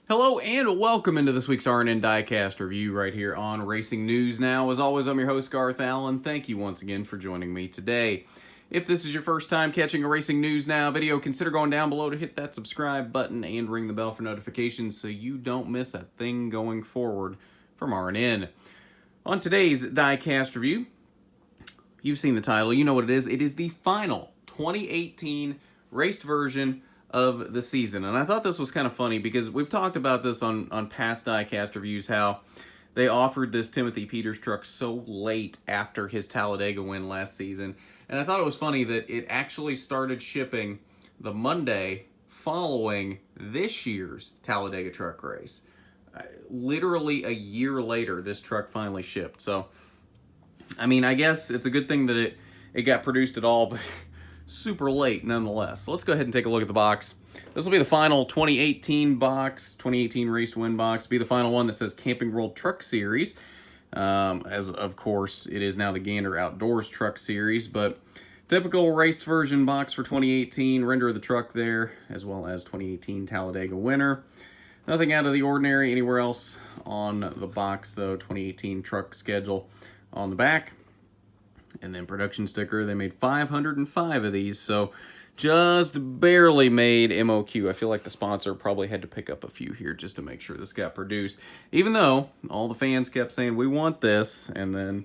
Hello and welcome into this week's RNN Diecast review right here on Racing News Now. As always, I'm your host, Garth Allen. Thank you once again for joining me today. If this is your first time catching a Racing News Now video, consider going down below to hit that subscribe button and ring the bell for notifications so you don't miss a thing going forward from RNN. On today's Diecast review, you've seen the title, you know what it is. It is the final 2018 raced version of the season. And I thought this was kind of funny because we've talked about this on past Diecast reviews, how they offered this Timothy Peters truck so late after his Talladega win last season. And I thought it was funny that it actually started shipping the Monday following this year's Talladega truck race. Literally a year later, this truck finally shipped. So, I mean, I guess it's a good thing that it got produced at all, but super late nonetheless. So let's go ahead and take a look at the box. This will be the final 2018 box, 2018 Race to Win box. Be the final one that says Camping World Truck Series. As of course, it is now the Gander Outdoors Truck Series, but typical raced version box for 2018. Render of the truck there, as well as 2018 Talladega winner. Nothing out of the ordinary anywhere else on the box, though. 2018 truck schedule on the back. And then production sticker, they made 505 of these, so just barely made MOQ. I feel like the sponsor probably had to pick up a few here just to make sure this got produced. Even though all the fans kept saying, we want this, and then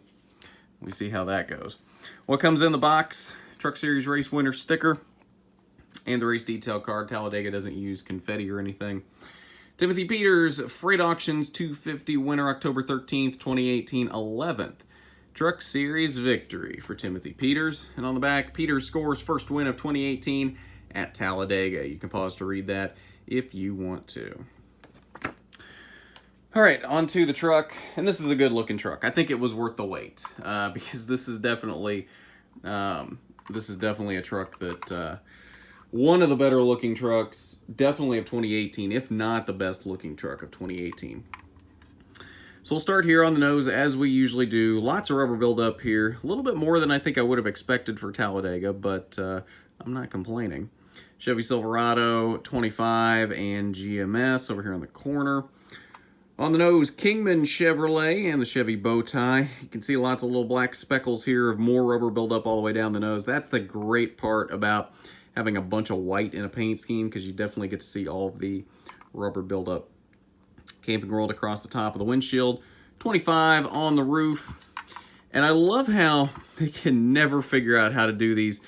we see how that goes. What comes in the box? Truck Series Race Winner sticker and the race detail card. Talladega doesn't use confetti or anything. Timothy Peters, Freight Auctions 250 winner, October 13th, 2018, 11th. Truck Series victory for Timothy Peters. And on the back, Peters scores first win of 2018 at Talladega. You can pause to read that if you want to. All right, on to the truck. And this is a good-looking truck. I think it was worth the wait because this is definitely a truck that one of the better-looking trucks, definitely of 2018, if not the best-looking truck of 2018. So we'll start here on the nose as we usually do. Lots of rubber buildup here. A little bit more than I think I would have expected for Talladega, but I'm not complaining. Chevy Silverado 25 and GMS over here on the corner. On the nose, Kingman Chevrolet and the Chevy bow tie. You can see lots of little black speckles here of more rubber buildup all the way down the nose. That's the great part about having a bunch of white in a paint scheme, because you definitely get to see all of the rubber buildup. Camping World across the top of the windshield, 25 on the roof. And I love how they can never figure out how to do these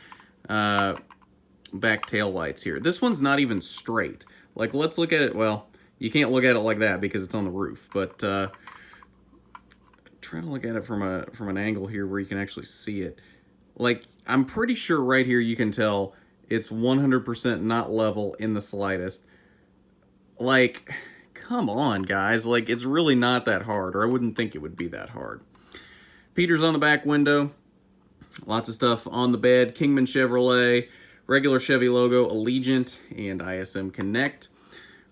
back tail lights here. This one's not even straight. Like, let's look at it. Well, you can't look at it like that because it's on the roof, but try to look at it from an angle here where you can actually see it. Like, I'm pretty sure right here you can tell it's 100% not level in the slightest. Like, come on, guys. Like, it's really not that hard, or I wouldn't think it would be that hard. Peters on the back window. Lots of stuff on the bed. Kingman Chevrolet, regular Chevy logo, Allegiant, and ISM Connect.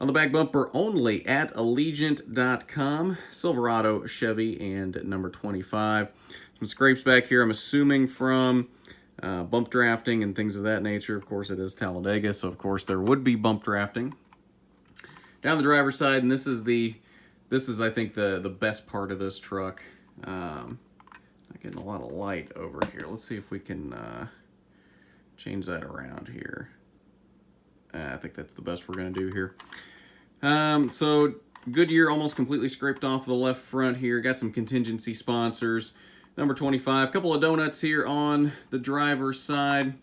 On the back bumper only at Allegiant.com. Silverado, Chevy, and number 25. Some scrapes back here, I'm assuming from bump drafting and things of that nature. Of course, it is Talladega, so of course there would be bump drafting. Down the driver's side, and this is I think the best part of this truck. Not getting a lot of light over here. Let's see if we can change that around here. I think that's the best we're going to do here. So Goodyear almost completely scraped off the left front here. Got some contingency sponsors. Number 25. Couple of donuts here on the driver's side.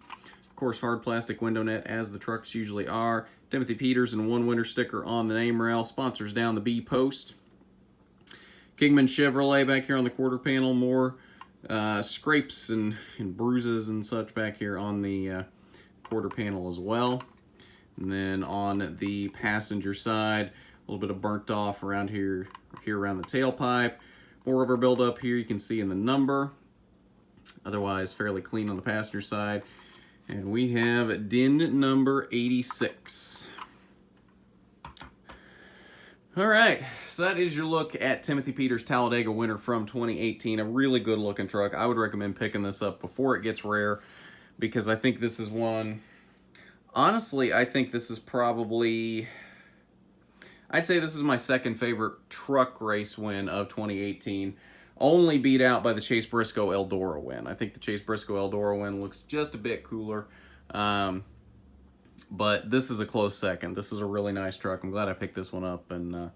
Of course, hard plastic window net, as the trucks usually are. Timothy Peters and one winner sticker on the name rail. Sponsors down the B post. Kingman Chevrolet back here on the quarter panel. More scrapes and bruises and such back here on the quarter panel as well. And then on the passenger side, a little bit of burnt off around here around the tailpipe. More rubber buildup here, you can see in the number. Otherwise, fairly clean on the passenger side. And we have DIN number 86. All right, so that is your look at Timothy Peters Talladega winner from 2018. A really good looking truck. I would recommend picking this up before it gets rare, because I think this is one, honestly, I think this is probably, I'd say this is my second favorite truck race win of 2018. Only beat out by the Chase Briscoe Eldora win. I think the Chase Briscoe Eldora win looks just a bit cooler. But this is a close second. This is a really nice truck. I'm glad I picked this one up. And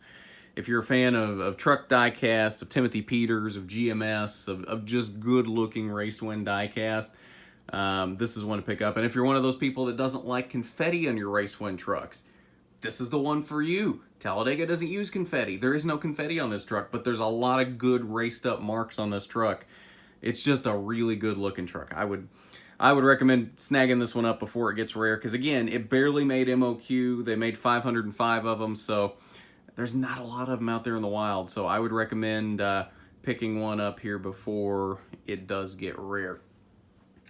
if you're a fan of truck diecast, of Timothy Peters, of GMS, of just good-looking race-win diecast, this is one to pick up. And if you're one of those people that doesn't like confetti on your race-win trucks, this is the one for you. Talladega doesn't use confetti. There is no confetti on this truck, but there's a lot of good raced-up marks on this truck. It's just a really good-looking truck. I would recommend snagging this one up before it gets rare, because again, it barely made MOQ. They made 505 of them, so there's not a lot of them out there in the wild. So I would recommend picking one up here before it does get rare.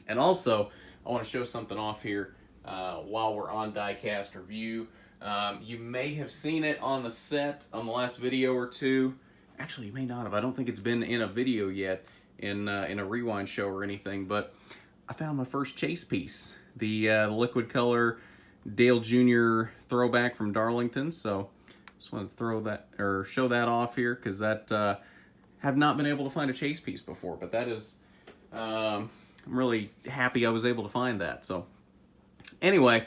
And also, I want to show something off here while we're on Diecast Review. You may have seen it on the set on the last video or two. Actually, you may not have. I don't think it's been in a video yet, in a rewind show or anything, but I found my first chase piece, the liquid color Dale Jr. throwback from Darlington. So just want to throw that, or show that off here, because that have not been able to find a chase piece before, but that is I'm really happy I was able to find that. So anyway,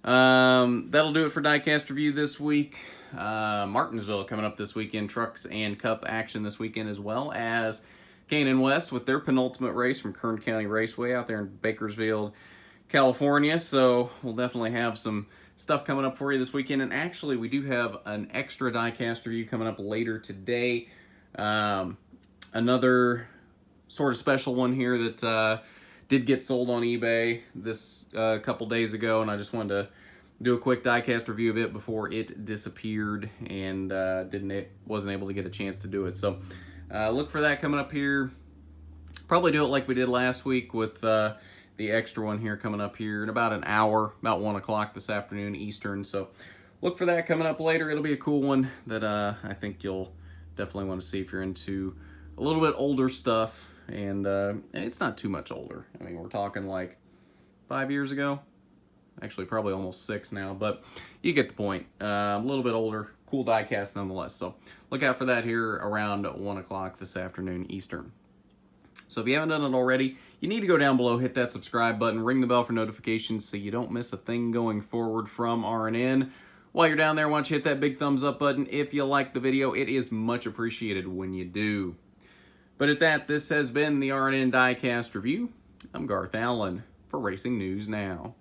that'll do it for Diecast Review this week. Martinsville coming up this weekend, trucks and cup action this weekend, as well as Kane West with their penultimate race from Kern County Raceway out there in Bakersfield, California. So we'll definitely have some stuff coming up for you this weekend. And actually, we do have an extra Diecast Review coming up later today. Another sort of special one here that did get sold on eBay this couple days ago, and I just wanted to do a quick Diecast review of it before it disappeared, and wasn't able to get a chance to do it. So look for that coming up here. Probably do it like we did last week with the extra one here coming up here in about an hour, about 1 o'clock this afternoon Eastern. So look for that coming up later. It'll be a cool one that I think you'll definitely want to see if you're into a little bit older stuff. And it's not too much older. I mean, we're talking like 5 years ago. Actually, probably almost 6 now, but you get the point. A little bit older, cool diecast nonetheless. So look out for that here around 1 o'clock this afternoon Eastern. So if you haven't done it already, you need to go down below, hit that subscribe button, ring the bell for notifications so you don't miss a thing going forward from RNN. While you're down there, why don't you hit that big thumbs up button if you like the video. It is much appreciated when you do. But at that, this has been the RNN Diecast Review. I'm Garth Allen for Racing News Now.